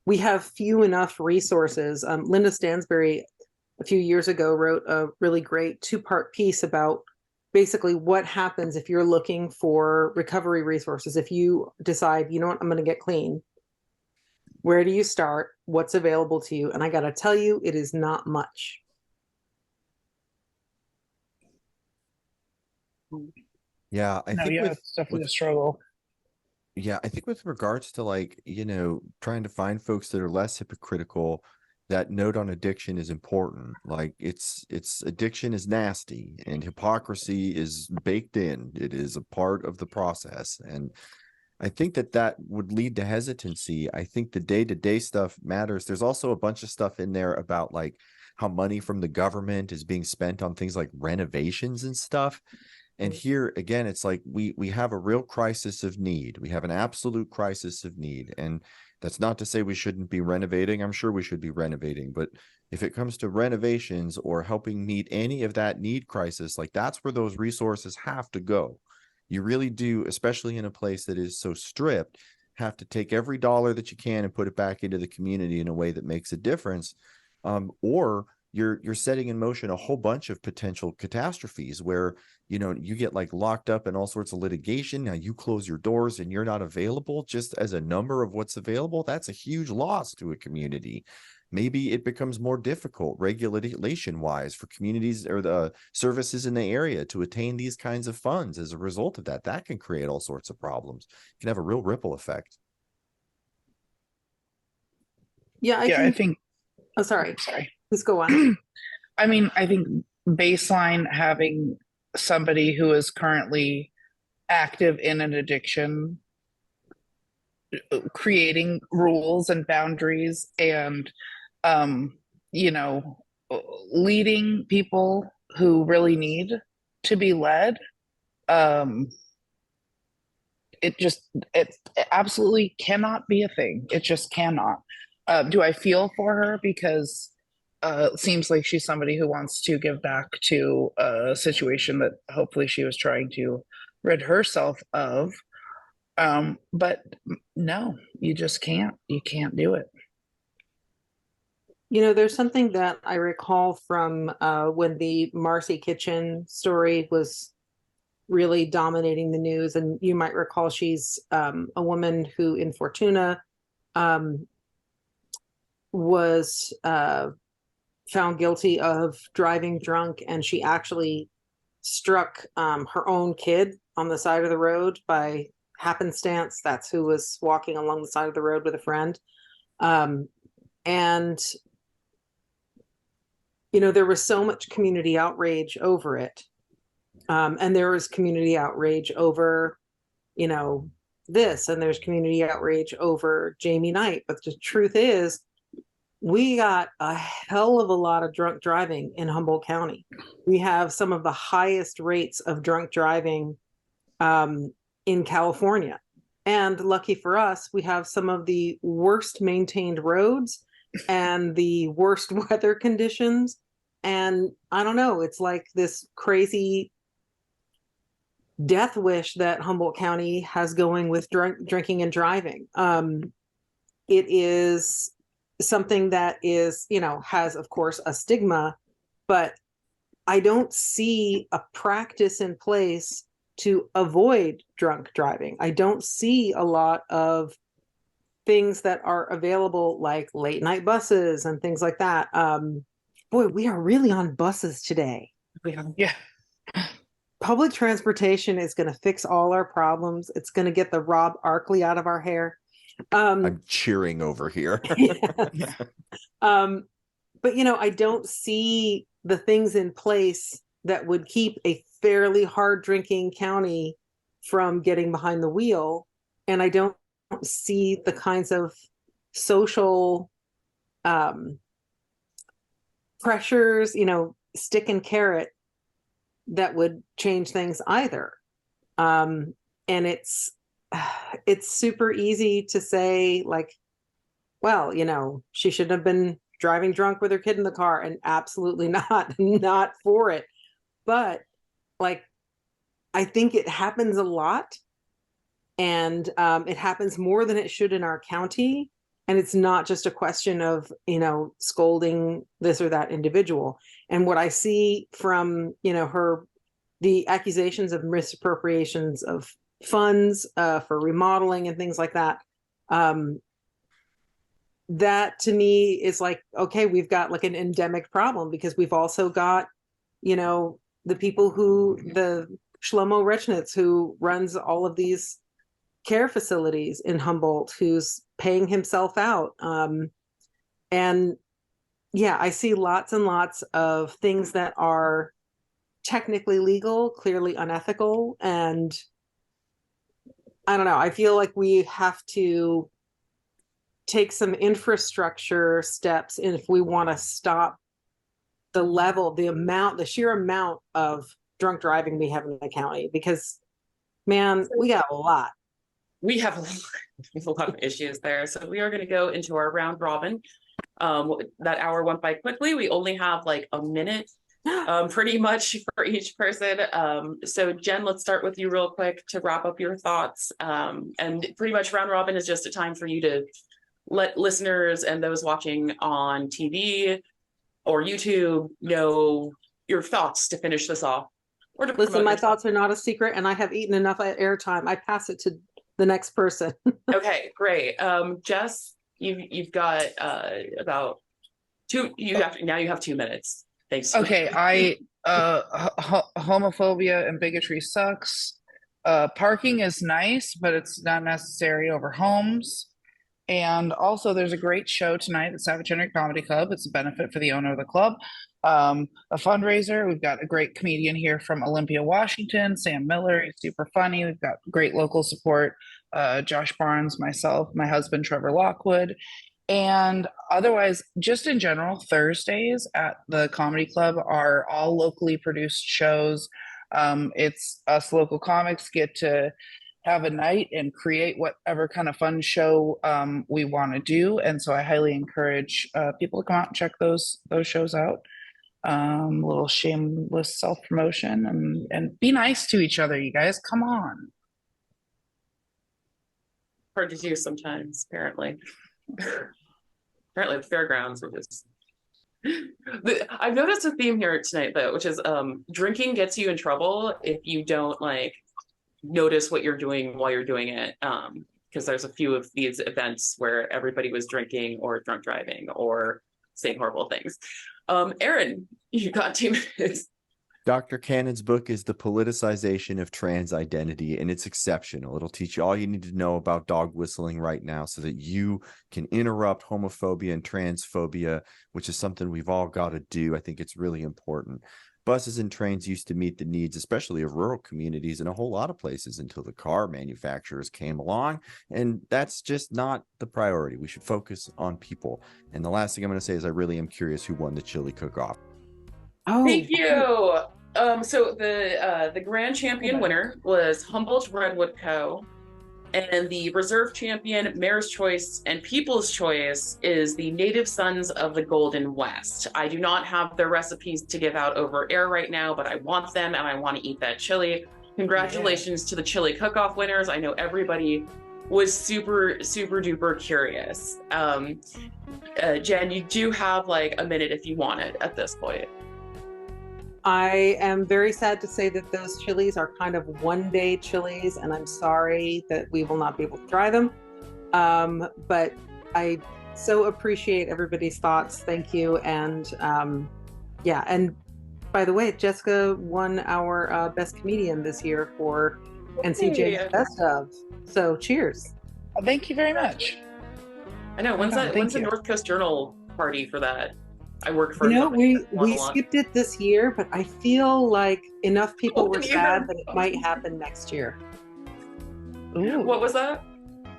we have few enough resources. Linda Stansberry a few years ago wrote a really great 2-part piece about basically what happens if you're looking for recovery resources. If you decide, you know what, I'm going to get clean, where do you start? What's available to you? And I got to tell you, it is not much. Yeah, I think it's definitely a struggle. Yeah, I think with regards to like, trying to find folks that are less hypocritical, that note on addiction is important. Like it's addiction is nasty and hypocrisy is baked in. It is a part of the process. And I think that would lead to hesitancy. I think the day-to-day stuff matters. There's also a bunch of stuff in there about like how money from the government is being spent on things like renovations and stuff. And here again, it's like we have a real crisis of need. We have an absolute crisis of need. And that's not to say we shouldn't be renovating. I'm sure we should be renovating. But if it comes to renovations or helping meet any of that need crisis, like that's where those resources have to go. You really do, especially in a place that is so stripped, have to take every dollar that you can and put it back into the community in a way that makes a difference. Or you're setting in motion a whole bunch of potential catastrophes where, you get like locked up in all sorts of litigation. Now you close your doors and you're not available just as a number of what's available. That's a huge loss to a community. Maybe it becomes more difficult regulation wise for communities or the services in the area to attain these kinds of funds as a result of that. That can create all sorts of problems. It can have a real ripple effect. Yeah, I think. Oh, sorry. Please go on. I mean, I think baseline having somebody who is currently active in an addiction, creating rules and boundaries and, leading people who really need to be led. It absolutely cannot be a thing. It just cannot. Do I feel for her? Because it seems like she's somebody who wants to give back to a situation that hopefully she was trying to rid herself of. But no, you just can't. You can't do it. There's something that I recall from when the Marcy Kitchen story was really dominating the news. And you might recall she's a woman who in Fortuna was found guilty of driving drunk, and she actually struck her own kid on the side of the road by happenstance. That's who was walking along the side of the road with a friend. And there was so much community outrage over it. And there was community outrage over, this, and there's community outrage over Jamie Knight. But the truth is, we got a hell of a lot of drunk driving in Humboldt County. We have some of the highest rates of drunk driving in California. And lucky for us, we have some of the worst maintained roads and the worst weather conditions. And I don't know, it's like this crazy death wish that Humboldt County has going with drinking and driving. It is something that is, has, of course, a stigma, but I don't see a practice in place to avoid drunk driving. I don't see a lot of things that are available, like late night buses and things like that. Boy, we are really on buses today. Yeah. Public transportation is going to fix all our problems. It's going to get the Rob Arkley out of our hair. I'm cheering over here. Yeah. But I don't see the things in place that would keep a fairly hard drinking county from getting behind the wheel. And I don't see the kinds of social pressures, stick and carrot that would change things either. And it's super easy to say, like, well, she shouldn't have been driving drunk with her kid in the car, and absolutely not for it. But like, I think it happens a lot. And it happens more than it should in our county. And it's not just a question of, scolding this or that individual. And what I see from, the accusations of misappropriations of funds for remodeling and things like that, that to me is like, okay, we've got like an endemic problem, because we've also got, the people the Shlomo Rechnitz, who runs all of these care facilities in Humboldt, who's paying himself out. And yeah, I see lots and lots of things that are technically legal, clearly unethical. And I don't know, I feel like we have to take some infrastructure steps if we want to stop the sheer amount of drunk driving we have in the county, because man, we got a lot. We have a lot of issues there. So we are going to go into our round robin. That hour went by quickly. We only have like a minute pretty much for each person. So Jen, let's start with you real quick to wrap up your thoughts. And pretty much round robin is just a time for you to let listeners and those watching on TV or YouTube know your thoughts to finish this off. Or to Listen, my yourself. thoughts are not a secret, and I have eaten enough airtime. I pass it to the next person. Okay, great. Jess, you've got about two. You have 2 minutes. Thanks. Okay, homophobia and bigotry sucks. Parking is nice, but it's not necessary over homes. And also, there's a great show tonight at Savage Henry Comedy Club. It's a benefit for the owner of the club. A fundraiser. We've got a great comedian here from Olympia, Washington, Sam Miller. He's super funny. We've got great local support. Josh Barnes, myself, my husband, Trevor Lockwood. And otherwise, just in general, Thursdays at the comedy club are all locally produced shows. It's us local comics get to have a night and create whatever kind of fun show we want to do. And so I highly encourage people to come out and check those shows out. A little shameless self-promotion, and be nice to each other, you guys. Come on. Hard to do sometimes, apparently. Apparently the fairgrounds are just... I've noticed a theme here tonight, though, which is drinking gets you in trouble if you don't notice what you're doing while you're doing it, because there's a few of these events where everybody was drinking or drunk driving or saying horrible things. Aaron, you got 2 minutes. Dr. Cannon's book is The Politicization of Trans Identity, and it's exceptional. It'll teach you all you need to know about dog whistling right now so that you can interrupt homophobia and transphobia, which is something we've all got to do. I think it's really important. Buses and trains used to meet the needs, especially of rural communities in a whole lot of places, until the car manufacturers came along. And that's just not the priority. We should focus on people. And the last thing I'm going to say is I really am curious who won the chili cook-off. Oh, Thank you. So the grand champion winner was Humboldt Redwood Co. And the reserve champion, Mayor's Choice, and People's Choice is the Native Sons of the Golden West. I do not have their recipes to give out over air right now, but I want them and I want to eat that chili. Congratulations to the chili cook-off winners. I know everybody was super, super duper curious. Jen, you do have like a minute if you want it at this point. I am very sad to say that those chilies are kind of one-day chilies, and I'm sorry that we will not be able to try them. But I so appreciate everybody's thoughts. Thank you. And yeah, and by the way, Jessica won our Best Comedian this year for NCJ's Best Of. So cheers. Thank you very much. I know. When's the NorthCoast Journal party for that? I work for. We skipped it this year, but I feel like enough people were sad that it might happen next year. Ooh. What was that?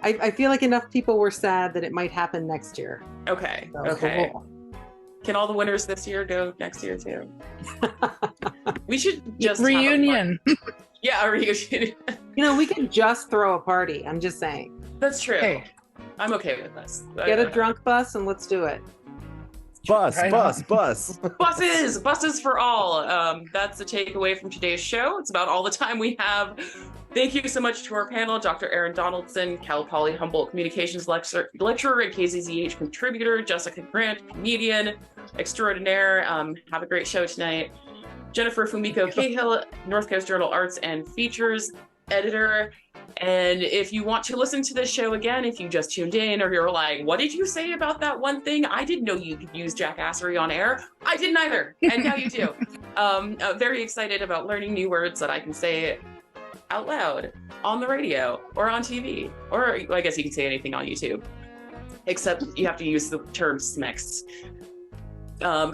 I feel like enough people were sad that it might happen next year. Okay. So, okay. Can all the winners this year go next year too? We should just reunion. Yeah, a reunion. We could just throw a party. I'm just saying. That's true. Hey. I'm okay with this. Get a drunk bus and let's do it. Buses for all. That's the takeaway from today's show. It's about all the time we have Thank you so much to our panel, Dr. Aaron Donaldson, Cal Poly Humboldt Communications lecturer and KZZH contributor, Jessica Grant, comedian extraordinaire. Have a great show tonight. Jennifer Fumiko Cahill, NorthCoast Journal Arts and Features editor. And if you want to listen to this show again, if you just tuned in or you're like, what did you say about that one thing? I didn't know you could use Jackassery on air. I didn't either. And now you do. Very excited about learning new words that I can say out loud on the radio or on TV, or I guess you can say anything on YouTube, except you have to use the term SMEX.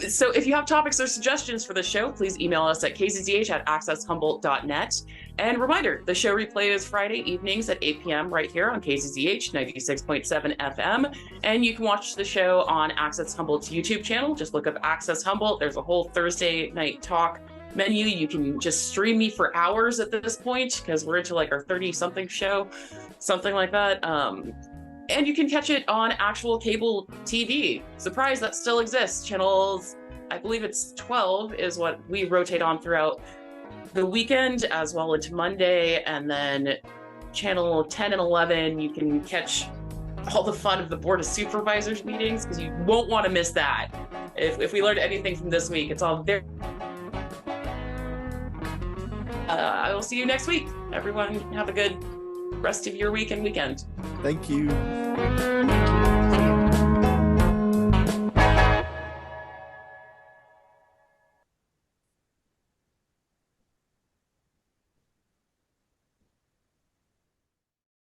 So if you have topics or suggestions for the show, please email us at kzzh@accesshumboldt.net. And reminder, the show replay is Friday evenings at 8 p.m. right here on KZZH 96.7 FM. And you can watch the show on Access Humboldt's YouTube channel. Just look up Access Humboldt. There's a whole Thursday night talk menu. You can just stream me for hours at this point because we're into like our 30-something show, something like that. And you can catch it on actual cable TV. Surprise, that still exists. Channels, I believe it's 12 is what we rotate on throughout the weekend as well into Monday. And then channel 10 and 11, you can catch all the fun of the Board of Supervisors meetings because you won't want to miss that. If we learned anything from this week, it's all very... I will see you next week. Everyone have a good rest of your week and weekend. Thank you.